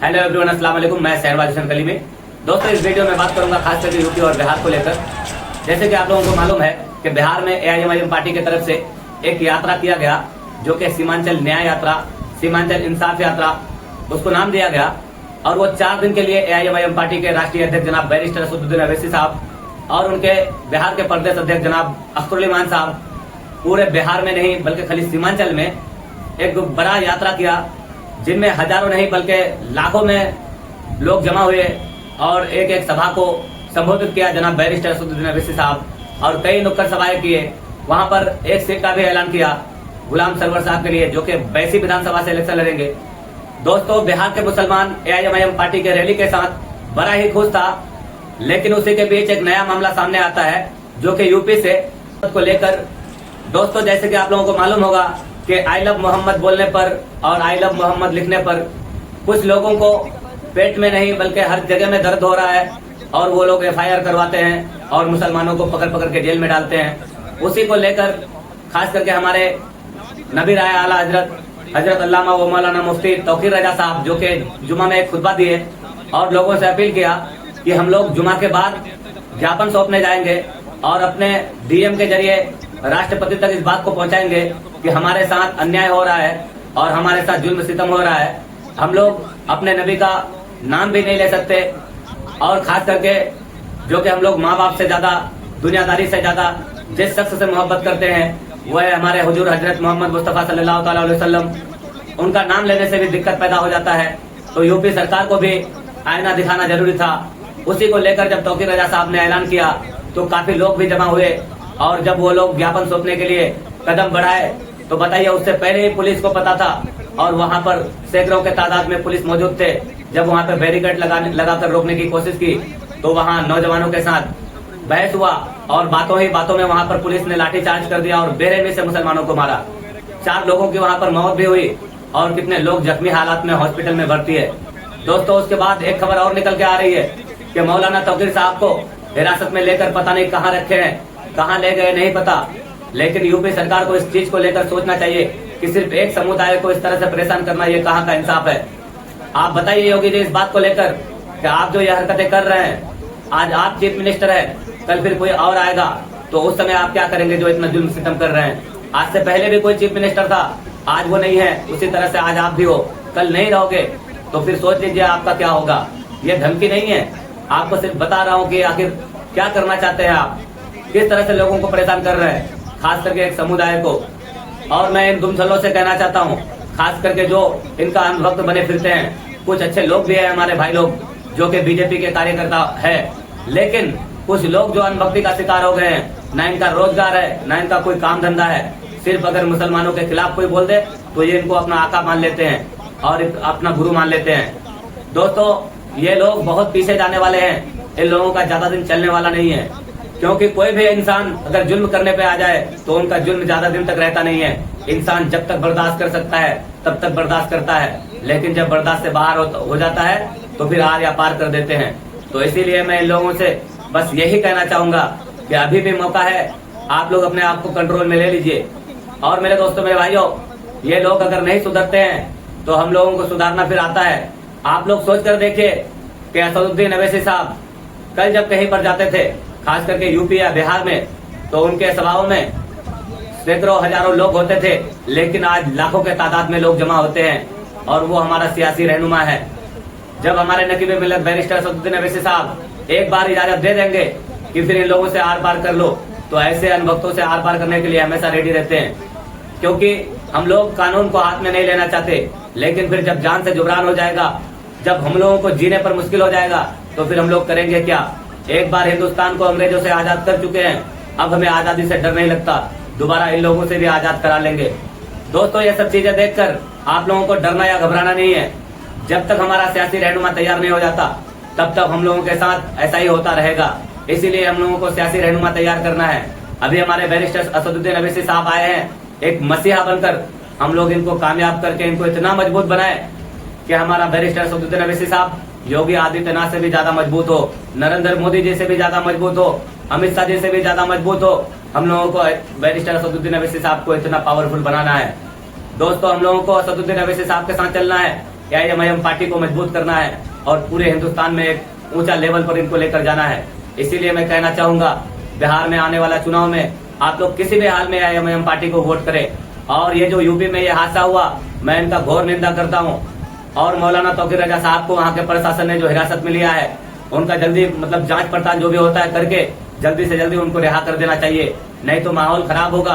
Hello everyone, अस्सलाम वालेकुम। मैं शहरवाज हुसैन कलीमी। दोस्तों, इस वीडियो में बात करूंगा खास करके यूपी और बिहार को लेकर। जैसे कि आप लोगों को मालूम है कि बिहार में एआईएमआईएम पार्टी की तरफ से एक यात्रा किया गया, जो कि सीमांचल न्याय यात्रा, सीमांचल इंसाफ यात्रा उसको नाम दिया गया। और वो 4 दिन के लिए एआईएमआईएम पार्टी के राष्ट्रीय अध्यक्ष जनाब बैरिस्टर असदुद्दीन अवैसी साहब और उनके बिहार के प्रदेश अध्यक्ष जनाब अख्तरुल इमान साहब पूरे बिहार में नहीं बल्कि खाली सीमांचल में एक बड़ा यात्रा किया, जिनमें हजारों नहीं बल्कि लाखों में लोग जमा हुए और एक एक सभा को संबोधित किया जनाब बैरिस्टर असदुद्दीन अवैसी साहब, और कई नुक्कड़ सभाएं किए। वहां पर एक सीट का भी ऐलान किया गुलाम सरवर साहब के लिए, जो कि बैसी विधानसभा से इलेक्शन लड़ेंगे। दोस्तों, बिहार के मुसलमान एआईएमआईएम पार्टी के रैली के साथ बड़ा ही खुश था, लेकिन उसी के बीच एक नया मामला सामने आता है, जो कि यूपी से को लेकर। दोस्तों, जैसे कि आप लोगों को मालूम होगा कि आई लव मोहम्मद बोलने पर और आई लव मोहम्मद लिखने पर कुछ लोगों को पेट में नहीं बल्कि हर जगह में दर्द हो रहा है, और वो लोग एफआईआर करवाते हैं और मुसलमानों को पकड़ पकड़ के जेल में डालते हैं। उसी को लेकर खास करके हमारे नबी राय आला हजरत अल्लामा व मौलाना मुफ्ती तौकीर रजा साहब, जो कि जुमा में एक खुतबा दिए और लोगों से अपील किया कि हम लोग जुमा के बाद ज्ञापन सौंपने जाएंगे और अपने डीएम के जरिए राष्ट्रपति तक इस बात को पहुंचाएंगे कि हमारे साथ अन्याय हो रहा है और हमारे साथ जुल्म सितम हो रहा है। हम लोग अपने नबी का नाम भी नहीं ले सकते, और खास करके जो कि हम लोग माँ बाप से ज्यादा, दुनियादारी से ज्यादा जिस शख्स से मोहब्बत करते हैं वो है हमारे हुजूर हजरत मोहम्मद मुस्तफा सल्लल्लाहु ताला अलैहि वसल्लम। उनका नाम लेने से भी दिक्कत पैदा हो जाता है, तो यूपी सरकार को भी आईना दिखाना जरूरी था। उसी को लेकर जब तौकीर रजा साहब ने ऐलान किया तो काफी लोग भी जमा हुए, और जब वो लोग ज्ञापन सौंपने के लिए कदम बढ़ाए तो बताइए उससे पहले ही पुलिस को पता था, और वहां पर सैकड़ों के तादाद में पुलिस मौजूद थे। जब वहां पे बैरिकेड लगाकर रोकने की कोशिश की तो वहां नौजवानों के साथ बहस हुआ, और बातों ही बातों में वहां पर पुलिस ने लाठीचार्ज कर दिया और बेरहमी से मुसलमानों को मारा। 4 लोगों की वहां पर मौत भी हुई और कितने लोग जख्मी हालात में हॉस्पिटल में भर्ती है। दोस्तों, उसके बाद एक खबर और निकल के आ रही है कि मौलाना तौकीर साहब को हिरासत में लेकर पता नहीं कहाँ रखे हैं, कहाँ ले गए नहीं पता। लेकिन यूपी सरकार को इस चीज को लेकर सोचना चाहिए कि सिर्फ एक समुदाय को इस तरह से परेशान करना ये कहाँ का इंसाफ है। आप बताइए योगी जी इस बात को लेकर कि आप जो ये हरकतें कर रहे हैं, आज आप चीफ मिनिस्टर है, कल फिर कोई और आएगा तो उस समय आप क्या करेंगे जो इतना जुल्म सितम कर रहे हैं। आज से पहले भी कोई चीफ मिनिस्टर था, आज वो नहीं है, उसी तरह से आज आप भी हो, कल नहीं रहोगे, तो फिर सोच लीजिए आपका क्या होगा। ये धमकी नहीं है, आपको सिर्फ बता रहा हूँ कि आखिर क्या करना चाहते हैं आप, किस तरह से लोगों को परेशान कर रहे हैं, खास करके एक समुदाय को। और मैं इन दुमछल्लों से कहना चाहता हूँ, खास करके जो इनका अंधभक्त बने फिरते हैं, कुछ अच्छे लोग भी हैं हमारे भाई लोग जो कि बीजेपी के कार्यकर्ता है, लेकिन कुछ लोग जो अनभक्ति का शिकार हो गए हैं, ना इनका रोजगार है ना इनका कोई काम धंधा है। सिर्फ अगर मुसलमानों के खिलाफ कोई बोल दे तो ये इनको अपना आका मान लेते हैं और अपना गुरु मान लेते हैं। दोस्तों, ये लोग बहुत पीछे जाने वाले हैं, इन लोगों का ज्यादा दिन चलने वाला नहीं है, क्योंकि कोई भी इंसान अगर जुल्म करने पे आ जाए तो उनका जुल्म ज्यादा दिन तक रहता नहीं है। इंसान जब तक बर्दाश्त कर सकता है तब तक बर्दाश्त करता है, लेकिन जब बर्दाश्त से बाहर हो जाता है तो फिर आर या पार कर देते हैं। तो इसीलिए मैं इन लोगों से बस यही कहना चाहूंगा कि अभी भी मौका है, आप लोग अपने आप को कंट्रोल में ले लीजिए। और मेरे दोस्तों, मेरे भाइयों, ये लोग अगर नहीं सुधरते हैं तो हम लोगों को सुधारना फिर आता है। आप लोग सोच कर देखिए कि असदुद्दीन अवैसी साहब कल जब कहीं पर जाते थे, खास करके यूपी या बिहार में, तो उनके सभाओं में सैकड़ों हजारों लोग होते थे, लेकिन आज लाखों के तादाद में लोग जमा होते हैं, और वो हमारा सियासी रहनुमा है। जब हमारे नकीब मिल्लत बैरिस्टर असदुद्दीन अवैसी साहब एक बार इजाजत दे देंगे कि फिर इन लोगों से आर पार कर लो, तो ऐसे अनभक्तों से आर पार करने के लिए हमेशा रेडी रहते हैं, क्योंकि हम लोग कानून को हाथ में नहीं लेना चाहते। लेकिन फिर जब जान से जुबरान हो जाएगा, जब हम लोगों को जीने पर मुश्किल हो जाएगा, तो फिर हम लोग करेंगे क्या। एक बार हिंदुस्तान को अंग्रेजों से आजाद कर चुके हैं, अब हमें आजादी से डर नहीं लगता, दोबारा इन लोगों से भी आजाद करा लेंगे। दोस्तों, ये सब चीजें देखकर आप लोगों को डरना या घबराना नहीं है। जब तक हमारा सियासी रहनुमा तैयार नहीं हो जाता तब तक हम लोगों के साथ ऐसा ही होता रहेगा। इसीलिए हम लोगों को सियासी रहनुमा तैयार करना है। अभी हमारे बैरिस्टर असदुद्दीन अवैसी साहब आए हैं एक मसीहा बनकर, हम लोग इनको कामयाब करके इनको इतना मजबूत बनाए कि हमारा बैरिस्टर असदुद्दीन अवैसी साहब योगी आदित्यनाथ से भी ज्यादा मजबूत हो, नरेंद्र मोदी जी से भी ज्यादा मजबूत हो, अमित शाह जी से भी ज्यादा मजबूत हो। हम लोगों को बैरिस्टर असदुद्दीन अवैसी साहब को इतना पावरफुल बनाना है। दोस्तों, हम लोगों को असदुद्दीन अवैसी साहब के साथ चलना है, AIMIM पार्टी को मजबूत करना है और पूरे हिंदुस्तान में एक ऊंचा लेवल पर इनको लेकर जाना है। इसीलिए मैं कहना चाहूंगा, बिहार में आने वाला चुनाव में आप लोग किसी भी हाल में AIMIM पार्टी को वोट करें। और ये जो यूपी में ये हादसा हुआ, मैं इनका घोर निंदा करता हूँ। और मौलाना तौकीर रजा साहब को वहाँ के प्रशासन ने जो हिरासत में लिया है, उनका जल्दी जांच पड़ताल जो भी होता है करके जल्दी से जल्दी उनको रिहा कर देना चाहिए, नहीं तो माहौल खराब होगा।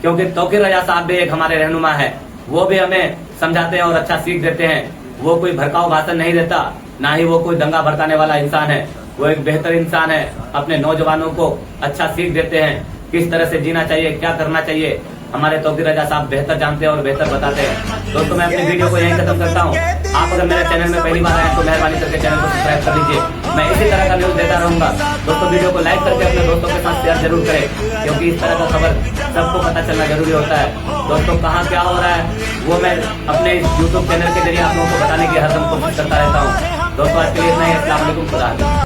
क्योंकि तौकीर रजा साहब भी एक हमारे रहनुमा है, वो भी हमें समझाते हैं और अच्छा सीख देते हैं। वो कोई भड़काऊ भाषण नहीं देता, ना ही वो कोई दंगा भड़काने वाला इंसान है। वो एक बेहतर इंसान है, अपने नौजवानों को अच्छा सीख देते हैं किस तरह से जीना चाहिए, क्या करना चाहिए। हमारे तौकीर रजा साहब बेहतर जानते हैं और बेहतर बताते हैं। दोस्तों, मैं अपनी वीडियो को यहीं खत्म करता हूँ। आप अगर मेरे चैनल में पहली बार आए तो मेहरबानी करके चैनल को सब्सक्राइब कर लीजिए। मैं इसी तरह का न्यूज देता रहूंगा। दोस्तों, वीडियो को लाइक करके अपने दोस्तों के साथ शेयर जरूर करें, क्योंकि इस तरह का खबर सबको पता चलना जरूरी होता है। दोस्तों, कहाँ क्या हो रहा है वो मैं अपने यूट्यूब चैनल के जरिए आप लोगों को बताने की हरदम कोशिश करता रहता हूँ। दोस्तों, आज के लिए इतना ही। अस्सलाम वालेकुम, खुदा हाफिज़।